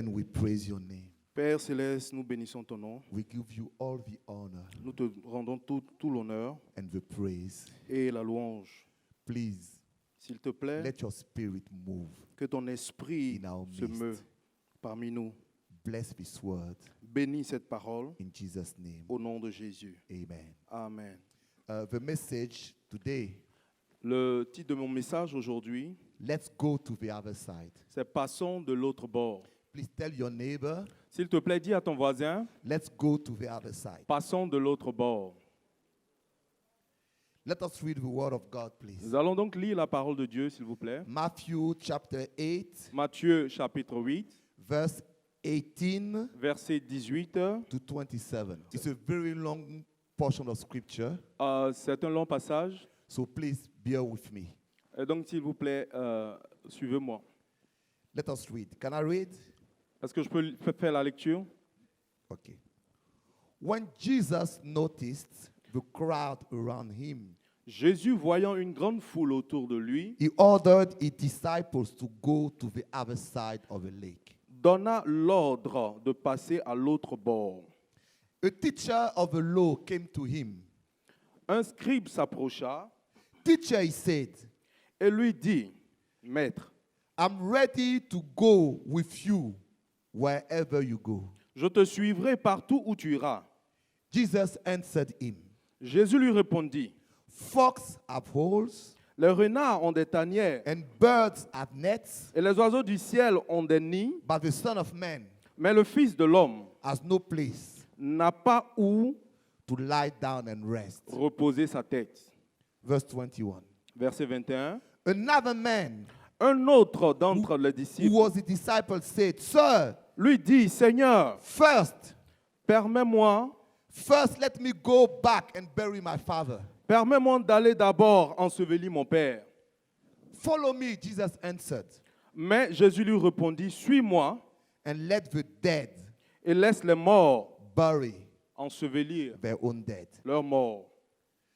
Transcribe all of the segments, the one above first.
heaven, we praise your name. Père Céleste, nous bénissons ton nom. We give you all the honor Nous te rendons tout l'honneur and the praise. et la louange. Please, S'il te plaît, let your spirit move que ton esprit in our se meut midst. parmi nous. Bless this word Bénis cette parole in Jesus' name. au nom de Jésus. Amen. Amen. The message today, Le titre de mon message aujourd'hui, let's go to the other side. c'est Passons de l'autre bord. Please tell your neighbor, S'il te plaît, dis à ton voisin, let's go to the other side. passons de l'autre bord. Let us read the word of God, please. Nous allons donc lire la parole de Dieu, s'il vous plaît. Matthew chapter 8, Matthieu chapitre 8, verse 18 verset 18. to 27. It's a very long portion of scripture, C'est un long passage. so please bear with me. Et donc, s'il vous plaît, suivez-moi. Let us read. Can I read? Est-ce que je peux faire la lecture? Okay. When Jesus noticed the crowd around him, Jésus, voyant une grande foule autour de lui, he ordered his disciples to go to the other side of the lake. donna l'ordre de passer à l'autre bord. A teacher of the law came to him. Un scribe s'approcha Teacher, he said, et lui dit, Maître, I'm ready to go with you wherever you go. je te suivrai partout où tu iras. Jesus answered him, Jésus lui répondit, Fox have holes, les renards ont des tanières and birds have nets, et les oiseaux du ciel ont des nids, but the Son of Man mais le Fils de l'homme has no place n'a pas où to lie down and rest. reposer sa tête. Verse 21. Verset 21. Another man Un autre d'entre les who disciples was a disciple said, Sir, lui dit, Seigneur, first permets-moi let me go back and bury my father. d'aller d'abord ensevelir mon père. Follow me, Jesus answered, Mais Jésus lui répondit, suis-moi and let the dead et laisse les morts bury ensevelir their own dead. leurs morts.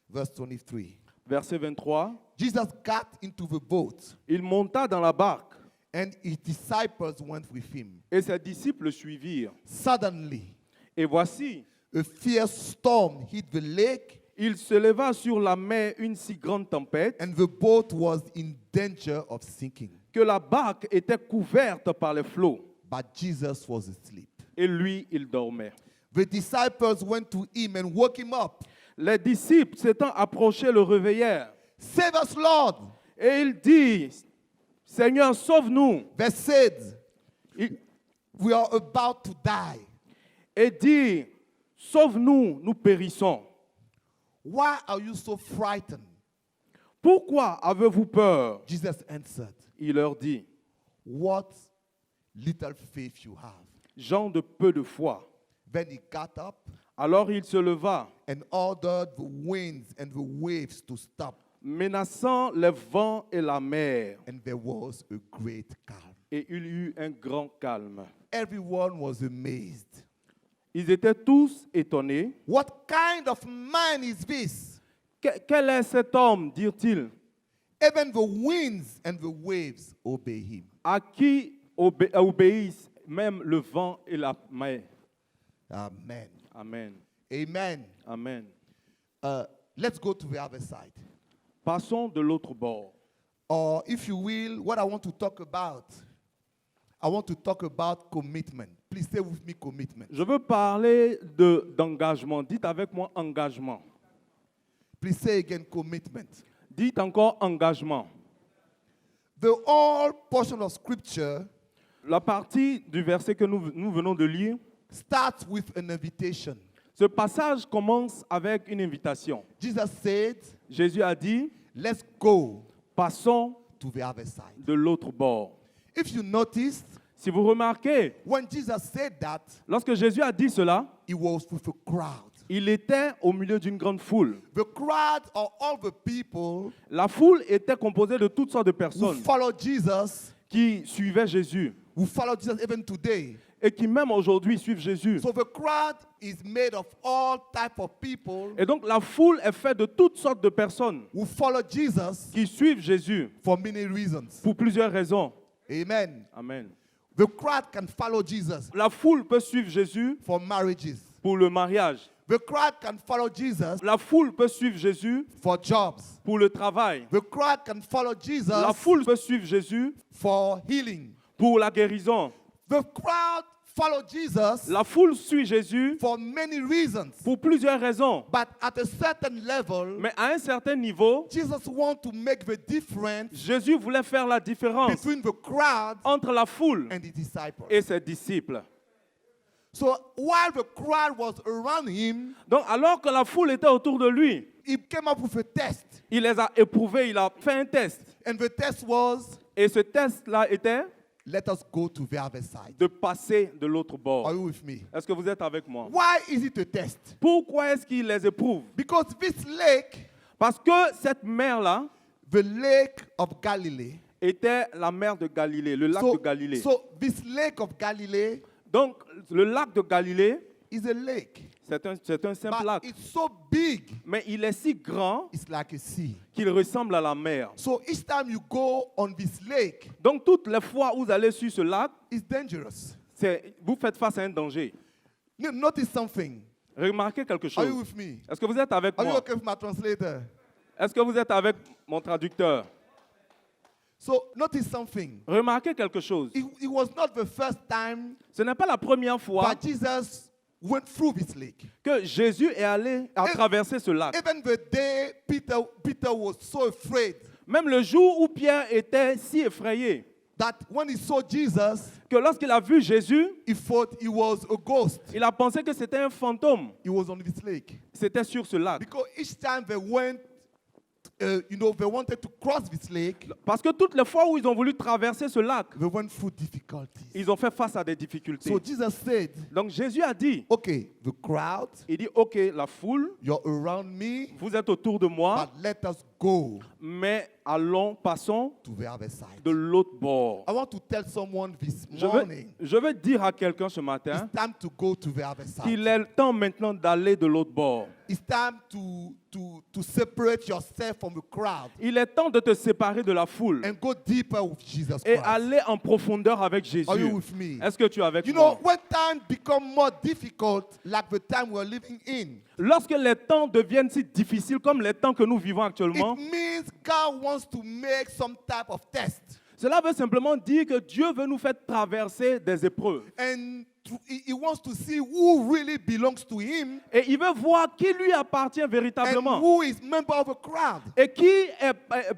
Verse 23. Verset 23. Jesus got into the boat, Il monta dans la barque and his disciples went with him. et ses disciples le suivirent. Suddenly, Et voici, a fierce storm hit the lake, il se leva sur la mer une si grande tempête and the boat was in danger of sinking. que la barque était couverte par les flots. But Jesus was asleep. Et lui, il dormait. The disciples went to him and woke him up. Les disciples s'étant approchés le réveillèrent. Save us, Lord. Et il dit, Seigneur, sauve-nous. They said, Il- we are about to die. Et dit, sauve-nous, nous périssons. Why are you so frightened? Pourquoi avez-vous peur? Jesus answered, Il leur dit, what little faith you have. gens de peu de foi. Then he got up Alors il se leva, and ordered the winds and the waves to stop. menaçant les vents et la mer. And there was a great calm. Et il y eut un grand calme. Everyone was amazed. Ils étaient tous étonnés. What kind of man is this? Quel est cet homme, dirent-ils, Even the winds and the waves obey him. à qui obéissent même le vent et la mer? Amen. Amen. Amen. Amen. Let's go to the other side. Passons de l'autre bord. Or if you will, what I want to talk about commitment. Please stay with me, commitment. Je veux parler d'engagement. Dites avec moi engagement. Please say again, commitment. Dites encore engagement. The whole portion of scripture La partie du verset que nous venons de lire, starts with an invitation. ce passage commence avec une invitation. Jesus said, Jésus a dit, let's go passons to the other side. de l'autre bord. If you noticed, Si vous remarquez, when Jesus said that, lorsque Jésus a dit cela, he was with a crowd. il était au milieu d'une grande foule. The crowd are all the people La foule était composée de toutes sortes de who personnes follow Jesus, qui suivaient Jésus who follow Jesus even today. et qui même aujourd'hui suivent Jésus. So the crowd is made of all type of people Et donc la foule est faite de toutes sortes de personnes who follow Jesus qui suivent Jésus for many reasons. pour plusieurs raisons. Amen. Amen. The crowd can follow Jesus La foule peut suivre Jésus for marriages. pour le mariage. The crowd can follow Jesus La foule peut suivre Jésus for jobs. pour le travail. The crowd can follow La Jesus foule peut suivre Jésus for healing. pour la guérison. The crowd follow Jesus La foule suit Jésus for many reasons. pour plusieurs raisons. But at a certain level, Mais à un certain niveau, Jesus wants to make the difference Jésus voulait faire la différence between the crowd entre la foule and the disciples. et ses disciples. So while the crowd was around him, Donc alors que la foule était autour de lui, he came up with a test. il les a éprouvés, il a fait un test. And the test was, Et ce test-là était let us go to the other side. de passer de l'autre Are bord. you with me? Est-ce que vous êtes avec moi? Why is it a test? Pourquoi est-ce qu'il les éprouve? Because this lake, Parce que cette mer-là the lake of Galilee, était la mer de Galilée, le lac de Galilée. so this lake of Galilee Donc le lac de Galilée, is a lake. c'est un simple But lac. it's so big, Mais il est si grand it's like a sea. qu'il ressemble à la mer. So each time you go on this lake, Donc toutes les fois où vous allez sur ce lac, it's dangerous. vous faites face à un danger. Notice something. Remarquez quelque Are you chose. with me? Est-ce que vous êtes avec Are you moi? okay with my translator? Est-ce que vous êtes avec mon traducteur? So notice something. Remarquez quelque chose. It was not the first time Ce n'est pas la première fois that Jesus went through this lake. que Jésus est allé à traverser ce lac. Even the day Peter was so afraid Même le jour où Pierre était si effrayé that when he saw Jesus, que lorsqu'il a vu Jésus, he thought he was a ghost. il a pensé que c'était un fantôme. He was on this lake. C'était sur ce lac. Because each time they went, they wanted to cross this lake, Parce que toutes les fois où ils ont voulu traverser ce lac, they went through difficulties. ils ont fait face à des difficultés. So Jesus said, Donc Jésus a dit, okay, the crowd, il dit, ok, la foule, you're around me, vous êtes autour de moi, but let us go mais allons, passons to the other side. de l'autre bord. I want to tell someone this Je morning, veux dire à quelqu'un ce matin it's time to go to the other side. qu'il est le temps maintenant d'aller de l'autre bord. It's time to separate yourself from the crowd Il est temps de te séparer de la foule and go deeper with Jesus et Christ. aller en profondeur avec Jésus. Are you with me? Est-ce que tu es avec You moi? know, when time become more difficult, like the time we're living in, Lorsque les temps deviennent si difficiles comme les temps que nous vivons actuellement, it means God wants to make some type of test. cela veut simplement dire que Dieu veut nous faire traverser des épreuves. And he wants to see who really belongs to him Et il veut voir qui lui appartient and véritablement who is member of a crowd. et qui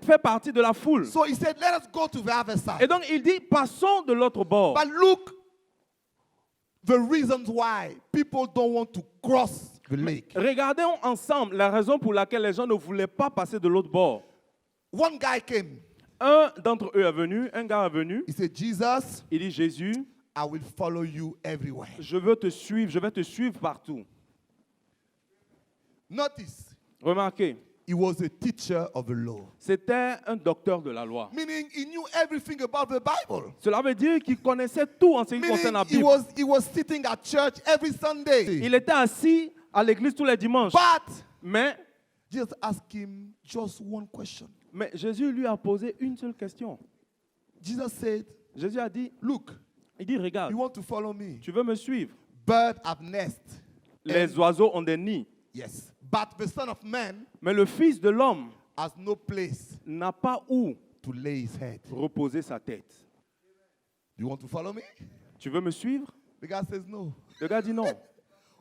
fait partie de la foule. So he said, let us go to the other Et side. donc il dit, passons de l'autre bord. But look, the reasons why people don't want to cross the lake. Regardons ensemble la raison pour laquelle les gens ne voulaient pas passer de l'autre bord. One guy came. Un d'entre eux est venu, un gars est venu, He said, Jesus, il dit, Jésus, I will follow you everywhere. je vais te suivre partout. Notice, Remarquez, he was a teacher of the law. c'était un docteur de la loi. Meaning he knew everything about the Bible. Cela veut dire qu'il connaissait tout en ce qui concerne la Meaning Bible. he was sitting at church every Sunday. Il était assis à l'église tous les dimanches. But Mais just ask him just one question. Jésus lui a posé une seule question. Jesus said, Jésus a dit, look, il dit, regarde, you want to follow me? tu veux me suivre? Birds have nests. Les oiseaux ont des nids. Yes. But the Son of Man Mais le Fils de l'homme has no place n'a pas où to lay his head. reposer sa tête. You want to follow me? Tu veux me suivre? The guy says no. Le gars dit non.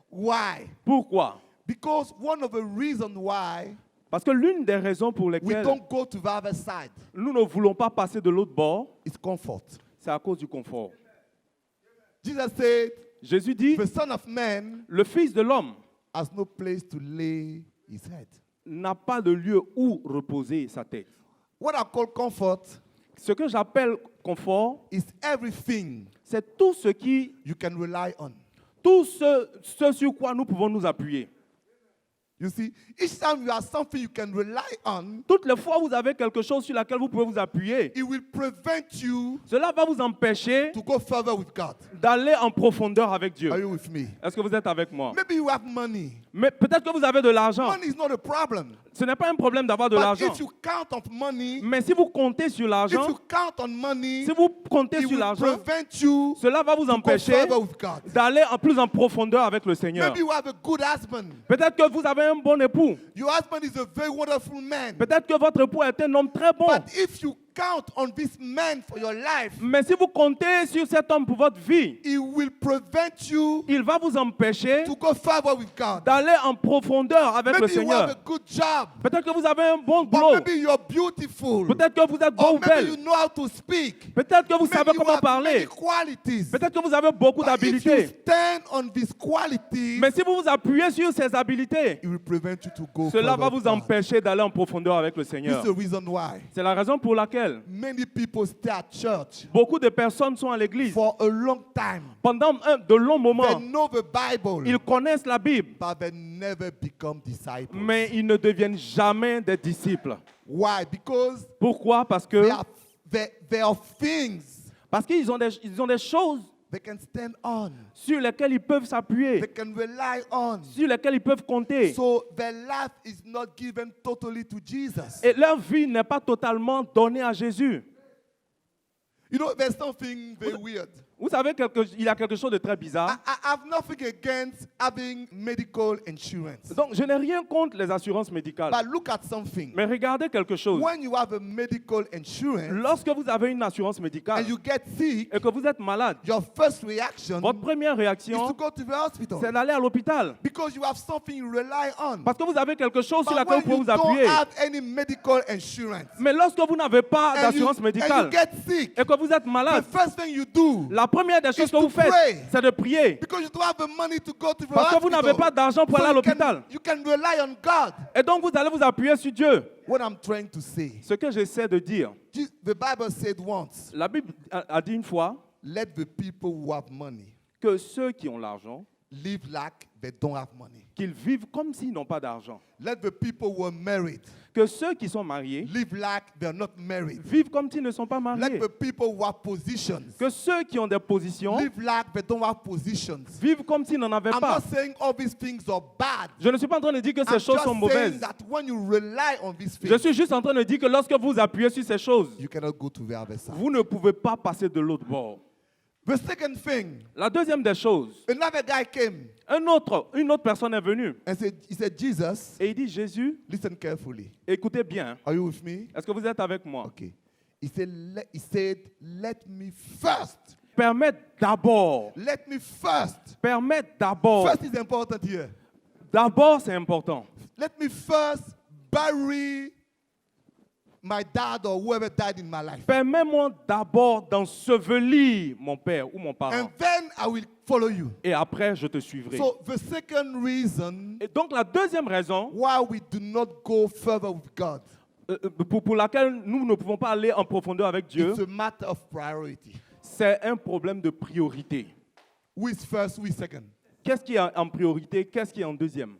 Why? Pourquoi? Because one of the reasons why Parce que l'une des raisons pour we lesquelles don't go to the other side nous ne voulons pas passer de l'autre bord, is comfort. c'est à cause du confort. Jesus said, Jésus dit, the Son of Man le Fils de l'homme has no place to lay his head. n'a pas de lieu où reposer sa tête. What I call comfort Ce que j'appelle confort, is everything c'est tout ce qui, you can rely on. tout ce sur quoi nous pouvons nous appuyer. You see, each time you have something you can rely on, Toutes les fois où vous avez quelque chose sur laquelle vous pouvez vous appuyer, it will prevent you cela va vous empêcher to go further with God. d'aller en profondeur avec Dieu. Are you with me? Est-ce que vous êtes avec moi? Maybe you have money. Mais peut-être que vous avez de l'argent. Money is not a problem. Ce n'est pas un problème d'avoir de But l'argent. if you count on money, Mais si vous comptez sur if l'argent, you count on money, si vous comptez it sur will l'argent, prevent you cela va vous to go empêcher further with God. d'aller en plus en profondeur avec le Seigneur. Maybe you have a good husband. Peut-être que vous avez un bon époux. Your husband is a very wonderful man. Peut-être que votre époux est un homme très bon. But if you count on this man for your life, Mais si vous comptez sur cet homme pour votre vie, it will prevent you il va vous empêcher to go further with God. d'aller en profondeur avec le Maybe you have Seigneur. a good job. Peut-être que vous avez un bon Or boulot. maybe you're beautiful. Peut-être que vous êtes beau Or ou maybe you belle. know how to speak. Peut-être que vous Maybe savez you comment have many parler. qualities. Peut-être que vous avez beaucoup But if you d'habilités. stand on these qualities, Mais si vous vous appuyez sur ces habilités, it will prevent you to go cela further va with vous God. empêcher d'aller en profondeur avec le This Seigneur. is the reason why C'est la raison pour laquelle many people stay at church beaucoup de personnes sont à l'église for a long time. pendant de longs They moments. know the Bible, Ils connaissent la Bible, but they never become disciples. mais ils ne deviennent jamais des disciples. Why? Because Pourquoi? Parce que there are things parce qu'ils ont des choses they can stand on, sur lesquelles ils peuvent they s'appuyer, can rely on. sur lesquelles ils peuvent compter. So their life is not given totally to Jesus. Et leur vie n'est pas totalement donnée à Jésus. You know, there's something very weird. Vous savez, il y a quelque chose de très bizarre. I have nothing against having medical insurance. Donc, je n'ai rien contre les assurances médicales. But look at something. Mais regardez quelque chose. When you have a medical insurance Lorsque vous avez une assurance médicale and you get sick, et que vous êtes malade, your first reaction votre première is to réaction, go to the hospital c'est d'aller à l'hôpital. because you have something you rely on. Parce que vous avez quelque chose sur But laquelle when vous pouvez you vous don't appuyer. have any medical insurance Mais lorsque vous n'avez pas and d'assurance you médicale get sick, et que vous êtes the malade, first thing you do, la première des choses is que vous to faites, pray. c'est de prier. because you don't have the money to go to the Parce que vous hospital, n'avez pas d'argent pour so aller à you l'hôpital. can rely on God. Et donc, vous allez vous appuyer sur Dieu. What I'm trying to say, Ce que j'essaie de dire, the Bible said once, la Bible a dit une fois let the people who have money que ceux qui ont l'argent, live like they don't have money. qu'ils vivent comme s'ils n'ont pas d'argent. Let the people who are married Que ceux qui sont mariés live like they're not married. vivent comme s'ils ne sont pas Let mariés. the people who have positions Que ceux qui ont des positions live like they don't have positions. vivent comme s'ils n'en avaient I'm pas. not saying all these things are bad. Je ne suis pas en train de dire que ces I'm choses just sont saying mauvaises. that when you rely on these Je things, suis juste en train de dire que lorsque vous appuyez sur ces choses, you cannot go to the other side. vous ne pouvez pas passer de l'autre bord. The second thing, La deuxième des choses, another guy came une autre personne est venue and he said, Jesus, et il dit, Jésus, listen carefully. écoutez bien, Are you with me? est-ce que vous êtes avec moi? Okay. He said, let me first. Permettre d'abord, Let me first. permettre d'abord. First is important here. D'abord, c'est important. Let me first bury my dad or whoever died in my life. Permets-moi d'abord d'ensevelir mon père ou mon And parent. then I will follow you. Et après, je te suivrai. So the second reason Et donc, la deuxième raison why we do not go further with God, pour laquelle nous ne pouvons pas aller en profondeur avec Dieu, it's a matter of priority. c'est un problème de priorité. Who is first, who is second? Qu'est-ce qui est en priorité? Qu'est-ce qui est en deuxième?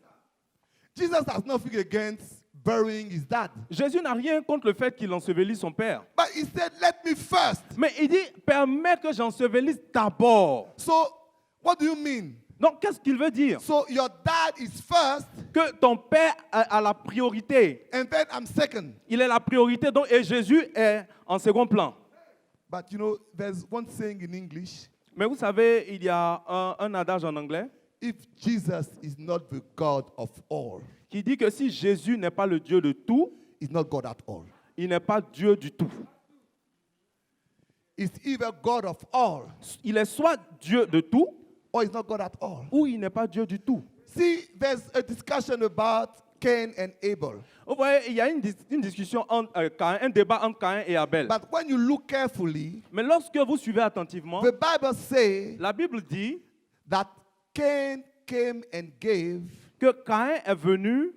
Jesus has nothing against burying his dad. Jésus n'a rien contre le fait qu'il ensevelit son père. But he said, let me first. Mais il dit, permets que j'ensevelisse d'abord. So what do you mean? Donc, qu'est-ce qu'il veut dire? So your dad is first Que ton père a la priorité. and then I'm second. Il est la priorité, donc, et Jésus est en second plan. But you know, there's one saying in English, Mais vous savez, il y a un adage en anglais if Jesus is not the God of all, qui dit que si Jésus n'est pas le Dieu de tout, he's not God at all. il n'est pas Dieu du tout. He's either God of all Il est soit Dieu de tout, or he's not God at all. ou il n'est pas Dieu du tout. See, there's a discussion about Cain and Abel. Vous voyez, il y a une discussion, un débat entre Caïn et Abel. But when you look carefully, Mais lorsque vous suivez attentivement, the Bible says la Bible dit that Cain came and gave que Caïn est venu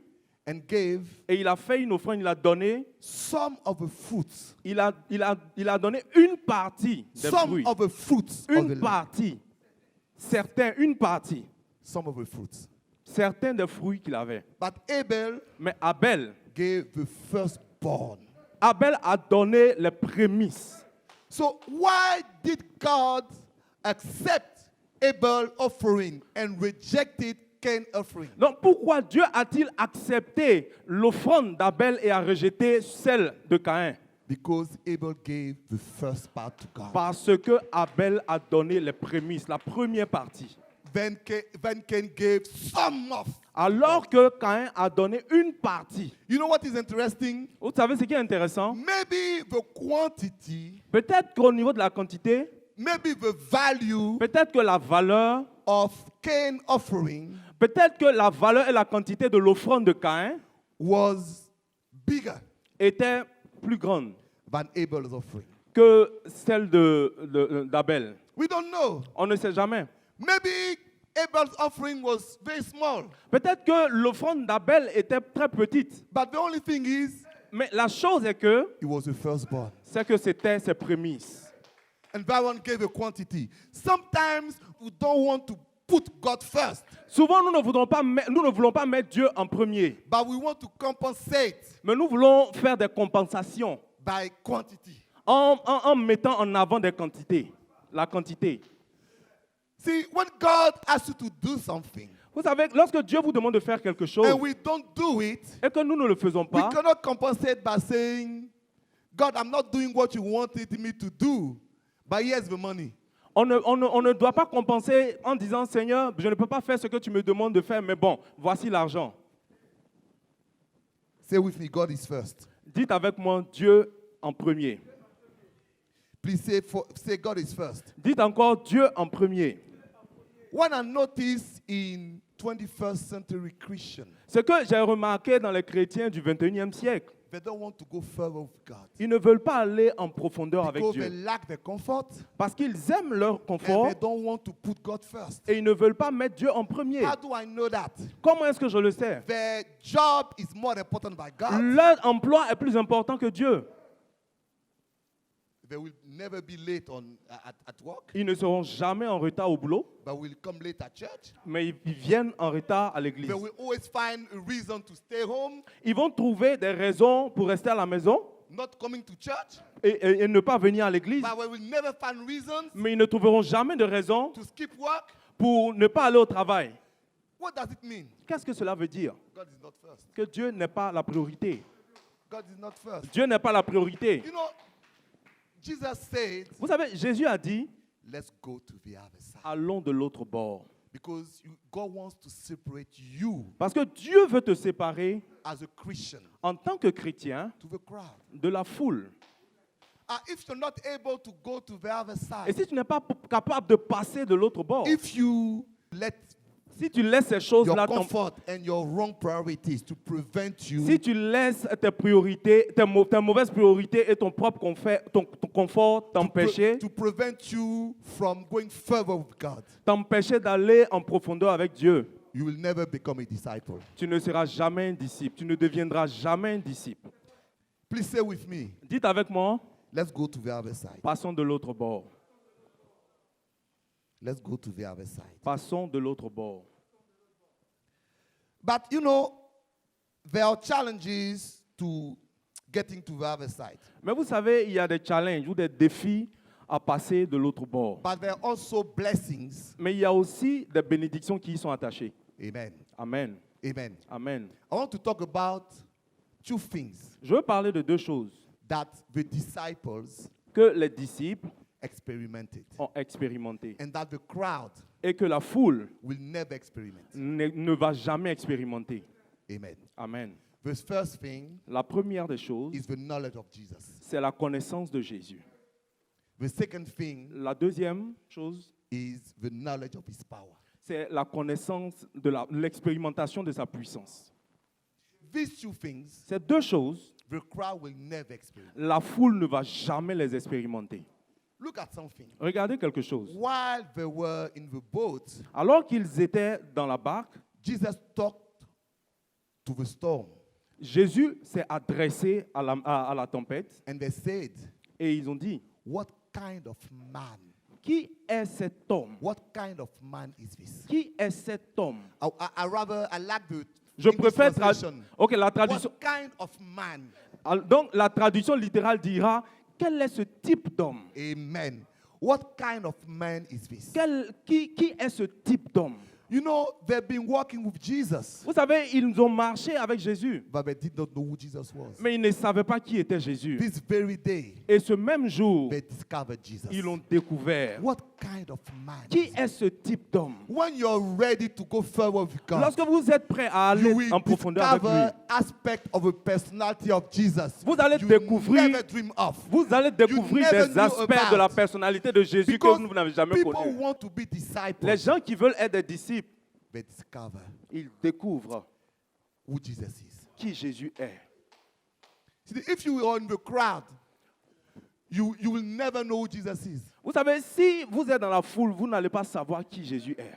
et il a fait une offrande, il a donné, some of the fruits. il a donné une partie des Some fruits. of the fruits of the Une land. partie. Une partie. Some of the fruits. Certains des fruits qu'il avait. But Abel Mais Abel gave the firstborn. Abel a donné les prémices. So why did God accept Abel's offering and rejected Cain offering? Donc pourquoi Dieu a-t-il accepté l'offrande d'Abel et a rejeté celle de Caïn? Because Abel gave the first part to God. Parce que Abel a donné les prémices, la première partie. Then Cain gave some of. Alors que Caïn a donné une partie. You know what is interesting? Vous savez ce qui est intéressant? Maybe the quantity, Peut-être qu'au niveau de la quantité, maybe the value peut-être que la valeur, of Cain offering peut-être que la valeur et la quantité de l'offrande de Caïn was bigger était plus grande than Abel's offering. que celle d'Abel. We don't know. On ne sait jamais. Maybe Abel's offering was very small. Peut-être que l'offrande d'Abel était très petite. But the only thing is, Mais la chose est que it was the firstborn. c'est que c'était ses prémices. And that one gave a quantity. Sometimes we don't want to put God first, Souvent, nous ne voulons pas mettre Dieu en premier. but we want to compensate Mais nous voulons faire des compensations by quantity. en mettant en avant des quantités. La quantité. See, when God asks you to do something Vous savez, lorsque Dieu vous demande de faire quelque chose and we don't do it, et que nous ne le faisons we pas, cannot compensate by saying, God, I'm not doing what you wanted me to do, but here's the money. on ne doit pas compenser en disant, Seigneur, je ne peux pas faire ce que tu me demandes de faire, mais bon, voici l'argent. Say with me, God is first. Dites avec moi, Dieu en premier. Please say God is first. Dites encore, Dieu en premier. What I notice in 21st century Christians, Ce que j'ai remarqué dans les chrétiens du 21e siècle, they don't want to go further with God ils ne veulent pas aller en profondeur avec because they Dieu. lack the comfort Parce qu'ils aiment leur and confort they don't want to put God first. et ils ne veulent pas mettre Dieu en premier. How do I know that? Comment est-ce que je le sais? Their job is more important by God. Leur emploi est plus important que Dieu. They will never be late at work, Ils ne seront jamais en retard au boulot, but will come late at church. mais ils viennent en retard à l'église. They will always find a reason to stay home, Ils vont trouver des raisons pour rester à la maison not coming to church, et ne pas venir à l'église, but we will never find reasons mais ils ne trouveront jamais de raison to skip work. pour ne pas aller au travail. What does it mean? Qu'est-ce que cela veut dire? God is not first. Que Dieu n'est pas la priorité. God is not first. Dieu n'est pas la priorité. You know, Jesus said, Vous savez, Jésus a dit, let's go to the other side. allons de l'autre bord. Because God wants to separate you Parce que Dieu veut te séparer as a Christian en tant que chrétien to the crowd. de la foule. If you're not able to go to the other Et side, si tu n'es pas capable de passer de l'autre bord, if you let si tu laisses ces your choses-là, comfort and your wrong priorities to prevent you si tu laisses tes priorités, tes mauvaises priorités et ton propre confort t'empêcher, to prevent you from going further with God, t'empêcher d'aller en profondeur avec Dieu, you will never become a disciple. tu ne seras jamais un disciple. Tu ne deviendras jamais un disciple. Please say with me, Dites avec moi, let's go to the other side. passons de l'autre bord. Let's go to the other side. Passons de l'autre bord. But you know, there are challenges to getting to the other side. Mais vous savez, il y a des challenges ou des défis à passer de l'autre bord. But there are also blessings. Mais il y a aussi des bénédictions qui y sont attachées. Amen. Amen. Amen. Amen. I want to talk about two things Je veux parler de deux choses that the disciples que les disciples experimented ont expérimentées and that the crowd et que la foule will never experiment. ne va jamais expérimenter. Amen. Amen. The first thing La première des choses, is the knowledge of Jesus. c'est la connaissance de Jésus. The second thing La deuxième chose, is the knowledge of his power. c'est la connaissance de l'expérimentation de sa puissance. These two things, Ces deux choses, the crowd will never experiment. la foule ne va jamais les expérimenter. Look at something. Regardez quelque chose. While they were in the boat, Alors qu'ils étaient dans la barque, Jesus talked to the storm Jésus s'est adressé à la tempête and they said, et ils ont dit, what kind of man? qui est cet homme? What kind of man is this? Qui est cet homme? I like the Je English préfère translation. Ok, la traduction. What kind of man? Donc la traduction littérale dira quel est ce type d'homme? Amen. What kind of man is this? Qui est ce type d'homme? You know, they've been walking with Jesus, Vous savez, ils ont marché avec Jésus, but they did not know who Jesus was. mais ils ne savaient pas qui était Jésus. This very day, Et ce même jour, they discovered Jesus. ils l'ont découvert. What kind of man? Qui est ce type d'homme? When you're ready to go further with God, Lorsque vous êtes prêt à you aller will en profondeur avec discover lui, aspect of the personality of Jesus Vous allez you découvrir- never dream of. vous allez découvrir never des knew aspects about. de la personnalité de Jésus Because que vous n'avez jamais people connus. want to be disciples. Les gens qui veulent être des disciples, They discover ils découvrent who Jesus is. qui Jésus est. See, if you are in the crowd, you will never know who Jesus is. Vous savez, si vous êtes dans la foule, vous n'allez pas savoir qui Jésus est.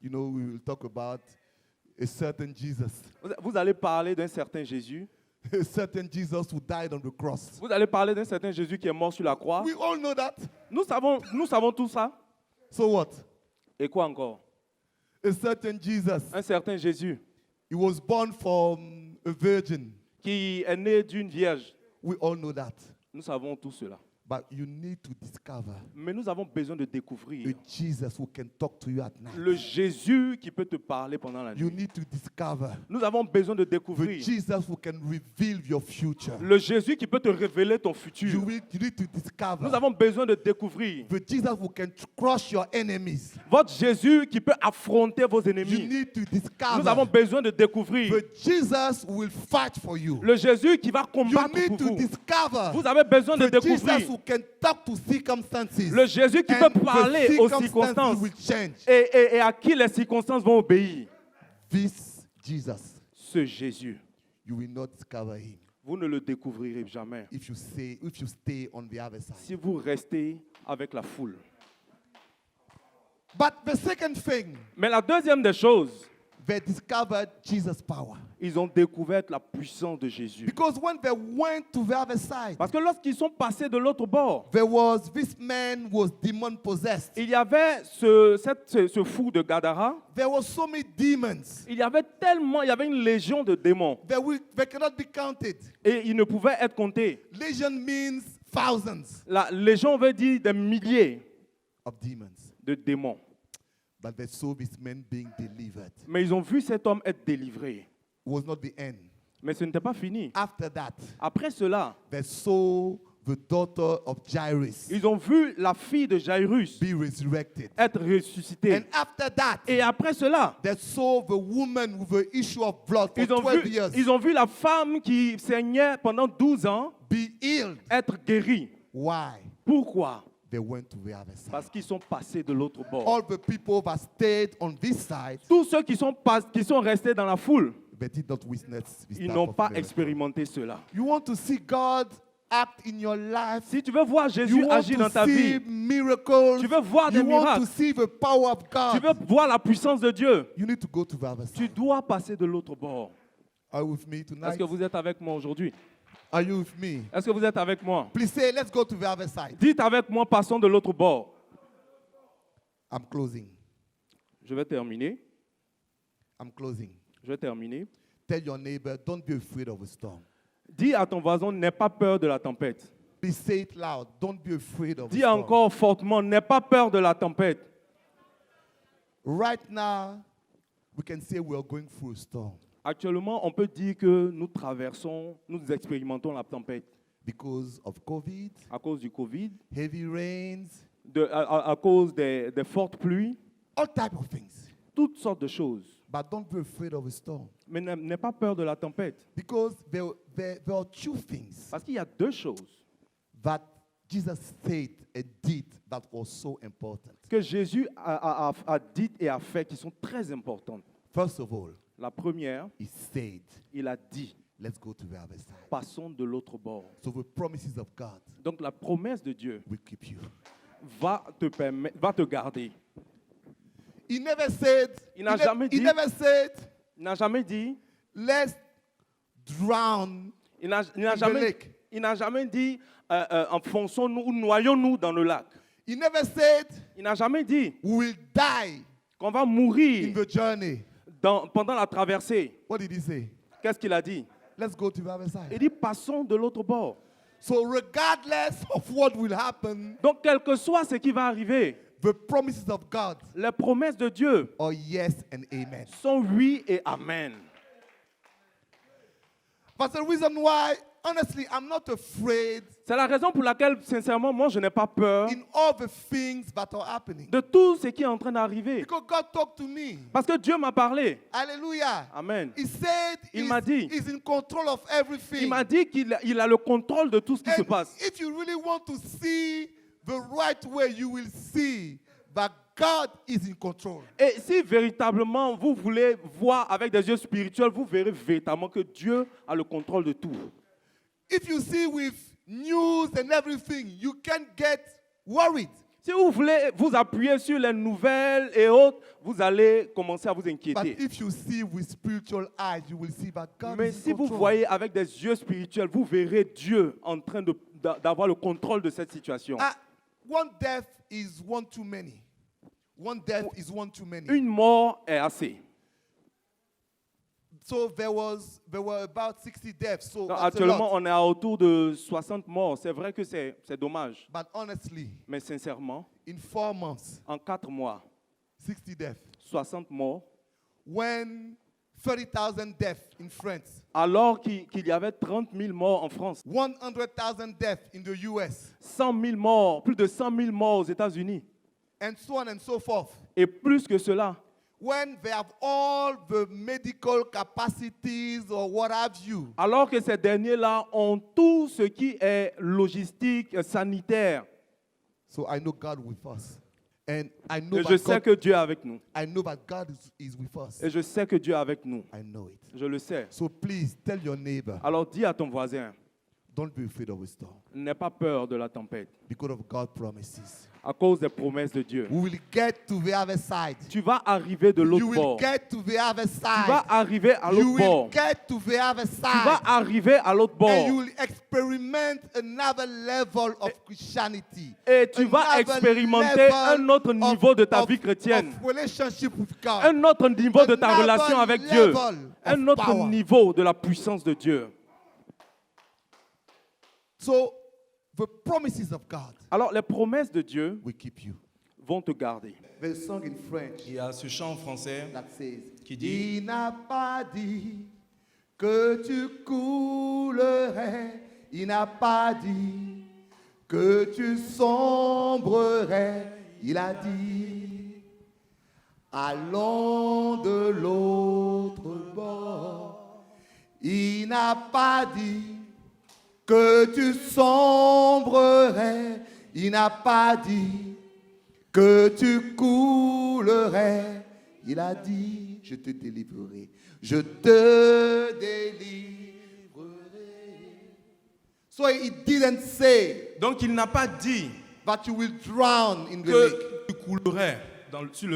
You know, we will talk about a certain Jesus, Vous allez parler d'un certain Jésus. a certain Jesus who died on the cross. Vous allez parler d'un certain Jésus qui est mort sur la croix. We all know that. Nous savons tout ça. So what? Et quoi encore? A certain Jesus. Un certain Jésus He was born from a virgin. qui est né d'une vierge. We all know that. Nous savons tout cela. But you need to discover Mais nous avons besoin de découvrir a Jesus who can talk to you at night. le Jésus qui peut te parler pendant la You nuit. need to discover Nous avons besoin de the découvrir Jesus who can reveal your future. le Jésus qui peut te révéler ton You futur. need to discover Nous avons besoin de découvrir the Jesus who can crush your enemies. votre Jésus qui peut affronter vos You ennemis. need to Nous avons discover besoin de découvrir the Jesus who will fight for you. le Jésus qui va You combattre need pour to vous. discover Vous avez besoin de the Jesus découvrir who can talk to circumstances. le Jésus qui And peut parler the aux circumstances circonstances will change. et à qui les circonstances vont obéir. This Jesus, Ce Jésus, you will not discover him vous ne le découvrirez jamais if you stay on the other side. si vous restez avec la foule. But the second thing, Mais la deuxième des choses, they discovered Jesus' power. ils ont découvert la puissance de Jésus. Because when they went to the other side, Parce que lorsqu'ils sont passés de l'autre bord, there was this man who was demon possessed. il y avait ce fou de Gadara. There were so many demons. Il y avait une légion de démons. They cannot be counted. Et ils ne pouvaient être comptés. Legion means thousands La légion veut dire des milliers of demons. de démons. But they saw this man being delivered. Mais ils ont vu cet homme être délivré. It was not the end. Mais ce n'était pas fini. After that, Après cela, they saw the daughter of Jairus ils ont vu la fille de Jairus be resurrected. être ressuscitée. And after that, Et après cela, they saw the woman with the issue of blood for 12 years ils ont vu la femme qui saignait pendant 12 ans be healed. être guérie. Why? Pourquoi? They went to the other side. Parce qu'ils sont passés de l'autre bord. All the people that stayed on this side, Tous ceux qui sont restés dans la foule, they did not witness this ils type n'ont of pas miracle. expérimenté cela. You want to see God act in your life? Si tu veux voir You Jésus want agir dans to ta see vie, miracles? tu veux voir des You want to miracles, see the power of tu God? veux voir la puissance de Dieu, You need to go to the other tu side. dois passer de l'autre bord. Are you with me Est-ce tonight? que vous êtes avec moi aujourd'hui? Are you with me? Est-ce que vous êtes avec moi? Please say, let's go to the other side. Dites avec moi, passons de l'autre bord. I'm closing. Je vais terminer. I'm closing. Je vais terminer. Tell your neighbor, don't be afraid of a storm. Dis à ton voisin, n'aie pas peur de la tempête. Please say it loud. Don't be afraid of a Dis storm. encore fortement, n'aie pas peur de la tempête. Right now, we can say we are going through a storm Actuellement, on peut dire que nous expérimentons la tempête because of COVID, à cause du Covid, heavy rains, à cause des fortes pluies, all type of things. toutes sortes de choses. But don't be afraid of a storm Mais n'aie pas peur de la tempête. because there are two things Parce qu'il y a deux choses that Jesus said and did that was so important. que Jésus a dites et a fait qui sont très importantes. First of all, La première, he said, il a dit, let's go to the other side. passons de l'autre bord. So the promises of God Donc la promesse de Dieu will keep you. va te garder. He never said, Il n'a jamais he dit- never said, Il n'a jamais dit, let's drown il n'a in the jamais, lake. il n'a jamais dit, enfonçons-nous ou noyons-nous dans le lac. He never said, Il n'a jamais dit we will die qu'on va in mourir the journey. pendant la traversée. What did he say? Qu'est-ce qu'il a dit? Let's go to the other Il side. dit, passons de l'autre bord. So regardless of what will happen, Donc, quel que soit ce qui va arriver, The promises of God Les promesses de Dieu are yes and amen. sont oui et amen. That's the reason why, honestly, I'm not afraid C'est la raison pour laquelle, sincèrement, moi, je n'ai pas peur in all the things that are happening. de tout ce qui est en train d'arriver. Because God talked to me. Parce que Dieu m'a parlé. Hallelujah. Amen. He said Il m'a dit. he's in control of everything. Il m'a dit qu'il a le contrôle de tout ce qui se And passe. if you really want to see the right way, you will see that God is in control. Et si véritablement vous voulez voir avec des yeux spirituels, vous verrez véritablement que Dieu a le contrôle de tout. If you see with news and everything, you can't get worried. Si vous voulez vous appuyer sur les nouvelles et autres, vous allez commencer à vous But inquiéter. if you see with spiritual eyes, you will see that God Mais is si in vous control. voyez avec des yeux spirituels, vous verrez Dieu en train d'avoir le contrôle de cette situation. One death is one too many. One death is one too many. Une mort est assez. So there were about 60 deaths. So Donc, that's a actuellement, lot. on est à autour de 60 morts. C'est vrai que c'est dommage. But honestly, Mais sincèrement, in 4 months, en 4 mois, 60 deaths. 60 morts, When 30,000 deaths in France, alors qu'il y avait 30 000 morts en France, 100,000 deaths in the US, 100 000 morts, plus de 100 000 morts aux États-Unis, and so on and so forth. et plus que cela, When they have all the medical capacities or what have you, alors que ces derniers-là ont tout ce qui est logistique, sanitaire. so I know God with us. And I know, Et je that sais God, que Dieu est avec nous. I know that God is with us. Et je sais que Dieu est avec nous. I know it. Je le sais. So please tell your neighbor, Alors dis à ton voisin, don't be afraid of a storm n'aie pas peur de la tempête, because of God's promises. à cause des promesses de Dieu. We will get to the other side. Tu vas arriver de You l'autre will bord. get to the other Tu vas side. arriver à You l'autre will bord. get to the other Tu vas side. arriver à l'autre And you bord. will experiment another level of Christianity. Et tu vas Another expérimenter level un autre niveau de ta vie chrétienne. of relationship with God. Un autre niveau de ta Another relation avec Dieu. level Un of autre power. niveau de la puissance de Dieu. So the promises of God Alors les promesses de Dieu will keep you. vont te garder. There's a song in French Il y a ce chant en français that says, qui dit, il n'a pas dit que tu coulerais, il n'a pas dit que tu sombrerais, il a dit, allons de l'autre bord. Il n'a pas dit que tu sombrerais, il n'a pas dit que tu coulerais. Il a dit, je te délivrerai, je te délivrerai. So he didn't say donc il n'a pas dit that you will drown in the lake. que tu coulerais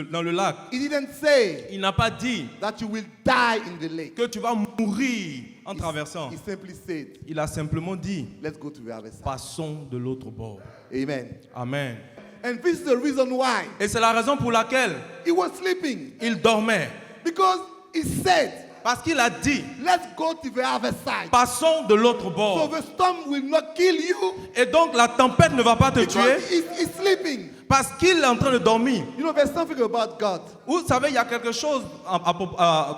dans le lac. He didn't say Il n'a pas dit that you will die in the lake. que tu vas mourir en traversant. He simply said, Il a simplement dit, let's go to the other side. passons de l'autre bord. Amen. Amen. And this is the reason why Et c'est la raison pour laquelle he was sleeping. il dormait. Because he said, Parce qu'il a dit, let's go to the other side. passons de l'autre So bord. the storm will not kill you Et donc la tempête ne va pas te tuer because he's sleeping. parce qu'il est en train de dormir. You know, there's something about God. Vous savez, il y a quelque chose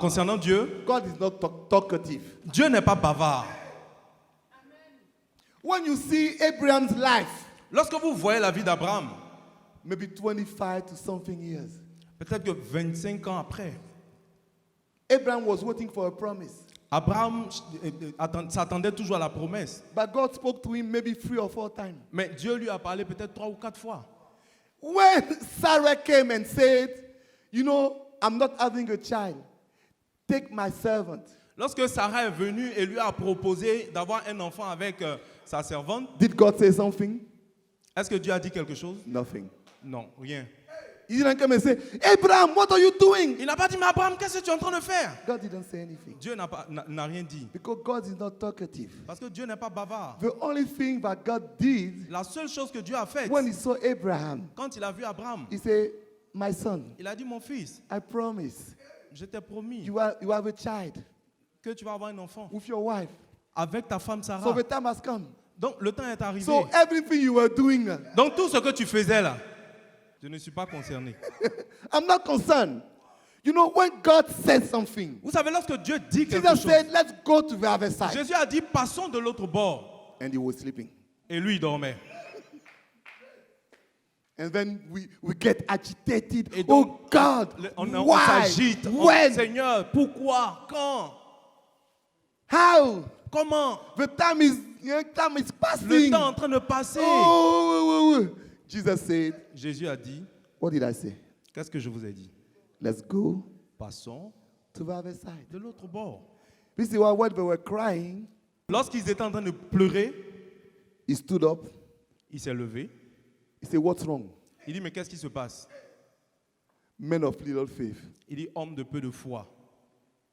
concernant Dieu. God is not talkative. Dieu n'est pas bavard. When you see Abraham's life, Lorsque vous voyez la vie d'Abraham, maybe 25 to something years, peut-être que 25 ans après, Abraham was waiting for a promise. Abraham s'attendait toujours à la promesse. But God spoke to him maybe 3 or 4 times. Mais Dieu lui a parlé peut-être 3 ou 4 fois. When Sarah came and said, you know, I'm not having a child, take my servant. Lorsque Sarah est venue et lui a proposé d'avoir un enfant avec sa servante, Did God say something? est-ce que Dieu a dit quelque chose? Nothing. Non, rien. He didn't come and say, Abraham, what are you doing? Il n'a pas dit, mais Abraham, qu'est-ce que tu es en train de faire? God didn't say anything. Dieu n'a rien dit. Because God is not talkative. Parce que Dieu n'est pas bavard. The only thing that God did La seule chose que Dieu a faite, when he saw Abraham, quand il a vu Abraham, he said, my son, il a dit, mon fils, I promise je t'ai promis you have a child que tu vas avoir un enfant with your wife. avec ta femme So Sarah. the time has come. Donc le temps est arrivé. So everything you were doing, Donc tout ce que tu faisais là, Je ne suis pas concerné. I'm not concerned. You know, when God says something, Vous savez, lorsque Dieu dit quelque Jesus chose, said, let's go to the other side. Jésus a dit, passons de l'autre bord. And he was sleeping. Et lui, il dormait. And then we get agitated. Et donc, Oh God, On why? s'agite. When? Seigneur, pourquoi? Quand? How? Comment? The time is Le passing. temps est en train de passer. Oh. Jesus said, Jésus a dit, what did I say? qu'est-ce que je vous ai dit? Let's go Passons to the other side. de l'autre bord. This is why when they were crying, Lorsqu'ils étaient en train de pleurer, he stood up. il s'est levé. He said, what's wrong? Il dit, mais qu'est-ce qui se passe? Men of little faith. Il dit, homme de peu de foi.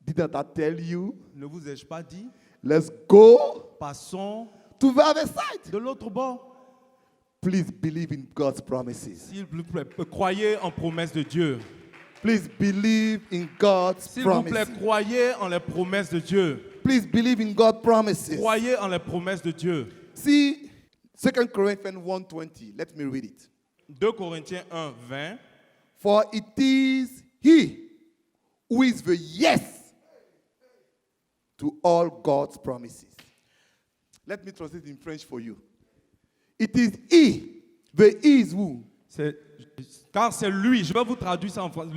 Didn't I tell you? Ne vous ai-je pas dit? Let's go Passons to the other side. de l'autre bord. Please believe in God's promises. S'il vous plaît, croyez en promesses de Dieu. Please believe in God's S'il vous plaît, promises. croyez en les promesses de Dieu. Please believe in God's promises. Croyez en les promesses de Dieu. See, 2 Corinthians 1:20. Let me read it. 2 Corinthiens 1, 20. For it is He who is the yes to all God's promises. Let me translate in French for you. It is He, the He is who? Car c'est lui, je vais vous traduire ça en français.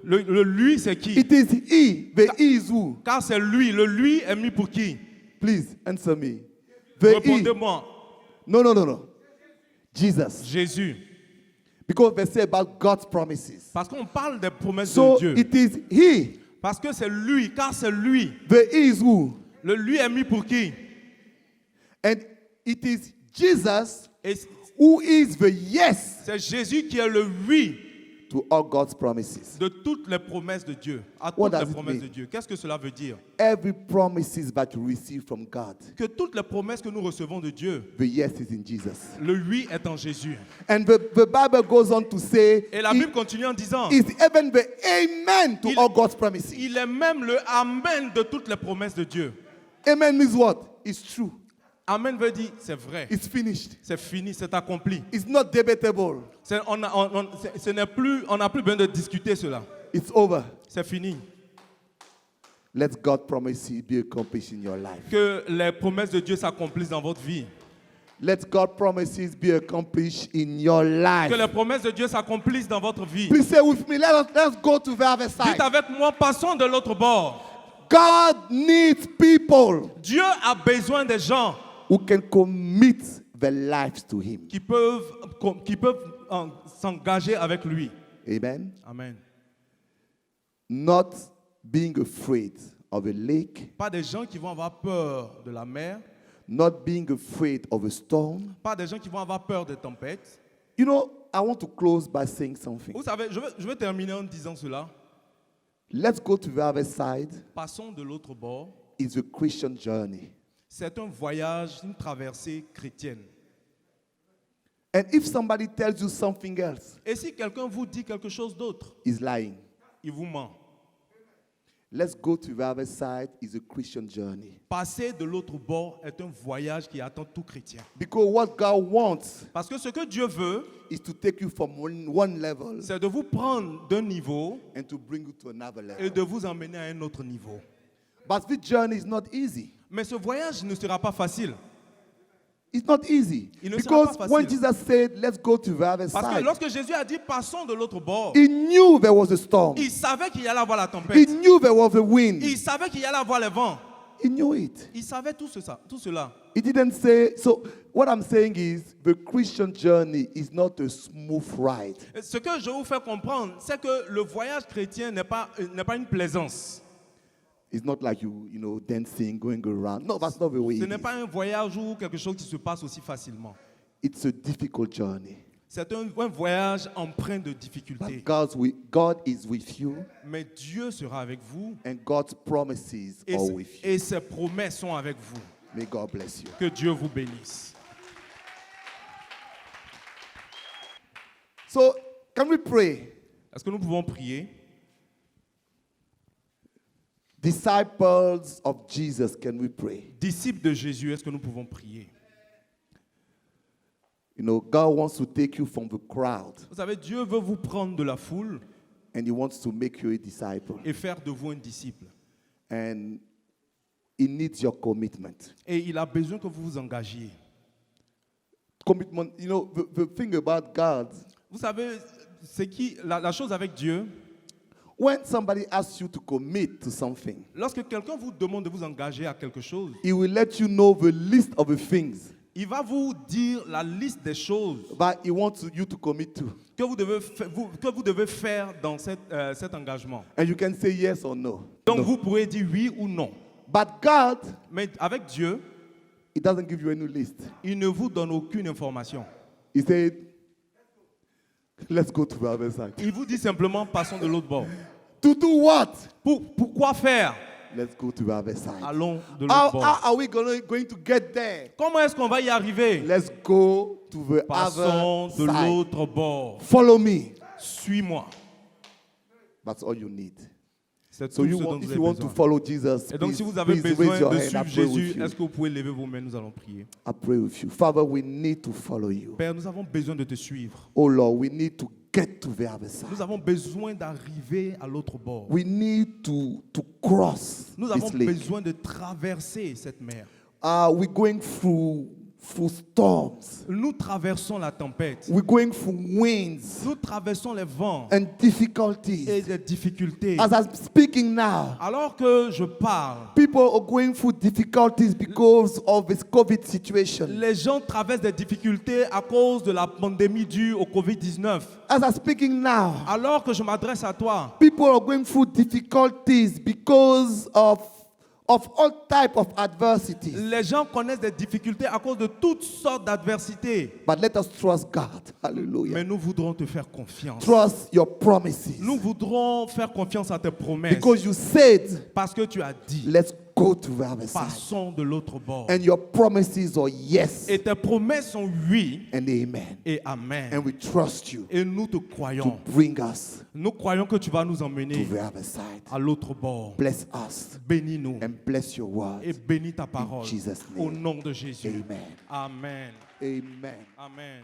Le lui, c'est qui? It is He, the He is who? Car c'est lui. Le lui est mis pour qui? Please answer me. The He. Répondez-moi. No. Jesus. Jésus. Because they say about God's promises. Parce qu'on parle des promesses So de Dieu. it is He, Parce que c'est lui, car c'est lui. the He is who? Le lui est mis pour qui? And it is Jesus Et who is the yes c'est Jésus qui est le oui to all God's promises. de toutes les promesses de Dieu. À What toutes does les it promesses mean? de Dieu. Qu'est-ce que cela veut dire? Every promises that you receive from God, Que toutes les promesses que nous recevons de Dieu, the yes is in Jesus. le oui est en Jésus. And the Bible goes on to say, Et la Bible continue en disant, is even the amen to all God's promises. il est même le amen de toutes les promesses de Dieu. Amen means what? It's true. Amen veut dire c'est vrai, It's finished. c'est fini, c'est accompli. It's not debatable. On n'a plus besoin de discuter cela. It's over. C'est fini. Let God's promises be accomplished in your life. Que les promesses de Dieu s'accomplissent dans votre vie. Let God's promises be accomplished in your life. Que les promesses de Dieu s'accomplissent dans votre vie. Please say with me, let's go to the other side. Dites avec moi, passons de l'autre bord. God needs people Dieu a besoin des gens who can commit their lives to Him. qui peuvent s'engager avec lui. Amen. Amen. Not being afraid of a lake, Pas des gens qui vont avoir peur de la mer. not being afraid of a storm. Pas des gens qui vont avoir peur des tempêtes. You know, I want to close by saying something. Vous savez, je vais terminer en disant cela. Let's go to the other side. Passons de l'autre bord. It's a Christian journey. C'est un voyage, une traversée chrétienne. And if somebody tells you something else, Et si quelqu'un vous dit quelque chose d'autre, he's lying. il vous ment. Let's go to the other side is a Christian journey. Passer de l'autre bord est un voyage qui attend tout chrétien. Because what God wants Parce que ce que Dieu veut, is to take you from one level c'est de vous prendre d'un niveau and to bring you to another et level. de vous emmener à un autre niveau. But this journey is not easy. Mais ce voyage ne sera pas facile. It's not easy. Il ne sera Because pas when facile. Jesus said, let's go to the other Parce que side, lorsque Jésus a dit passons de l'autre bord, he knew there was a storm. il savait qu'il y allait avoir la He tempête. knew there was a wind. Il savait qu'il y allait avoir les vents. He knew it. Il savait tout cela. He didn't say, so what I'm saying is the Christian journey is not a smooth ride. Et ce que je vous fais comprendre, c'est que le voyage chrétien n'est pas une plaisance. It's not like you know, dancing, going around. No, that's not the way Ce it n'est is. pas un voyage ou quelque chose qui se passe aussi facilement. It's a difficult journey. C'est un voyage empreint de But difficultés. God is with you, Mais Dieu sera avec vous and God's promises et, are with you. et ses promesses sont avec vous. May God bless you. Que Dieu vous bénisse. So, can we pray? Est-ce que nous pouvons prier? Disciples of Jesus, can we pray? Disciples de Jésus, est-ce que nous pouvons prier? You know, God wants to take you from the crowd Vous savez, Dieu veut vous prendre de la foule and He wants to make you a disciple. et faire de vous un disciple. And He needs your commitment. Et il a besoin que vous vous engagiez. Commitment, you know, the thing about God, Vous savez, la chose avec Dieu, when somebody asks you to commit to something, lorsque quelqu'un vous demande de vous engager à quelque chose, He will let you know the list of the things il va vous dire la liste des choses that He wants you to commit to. que vous devez faire dans cet engagement. And you can say yes or no. Donc No. vous pourrez dire oui ou non. But God, Mais avec Dieu, He doesn't give you any list. il ne vous donne aucune information. He said, let's go to the other side. Il vous dit simplement passons de l'autre bord. To do what? Pourquoi faire? Let's go to the other side. Allons de How l'autre bord. are we going to get there? Comment est-ce qu'on va y arriver? Let's go to the Passons other de side. l'autre bord. Follow me. Suis-moi. That's all you need. C'est So tout you ce dont want, vous if avez you want to besoin. follow Jesus, Et donc, please, si vous avez please besoin raise your de hand. I suivre pray with Jésus, you. est-ce que vous pouvez lever vos mains? Nous allons prier. I pray with you. Father, we need to follow you. Père, nous avons besoin de te suivre. Oh Lord, we need to get to the other side. Nous avons besoin d'arriver à l'autre bord. We need to cross Nous avons this lake. besoin de traverser cette mer. We're going through storms. Nous traversons la tempête. We're going through winds Nous traversons les vents and difficulties. et les difficultés. As I'm speaking now, Alors que je parle, people are going through difficulties because of this COVID situation. les gens traversent des difficultés à cause de la pandémie due au Covid-19. As I'm speaking now, Alors que je m'adresse à toi, people are going through difficulties because of all type of adversities. les gens connaissent des difficultés à cause de toutes sortes d'adversités. But let us trust God. Hallelujah. Mais nous voudrons te faire confiance. Trust your promises. Nous voudrons faire confiance à tes promesses. Because you said, Parce que tu as dit, let's go to the other side. passons de l'autre bord. And your promises are yes Et tes promesses sont oui and amen. et amen. And we trust you Et nous te to croyons. bring us Nous croyons que tu vas nous to emmener the other side. à l'autre bord. Bless us Bénis-nous and bless your word. et bénis ta parole. Jesus' Au name. nom de Jésus. Amen. Amen. Amen. Amen.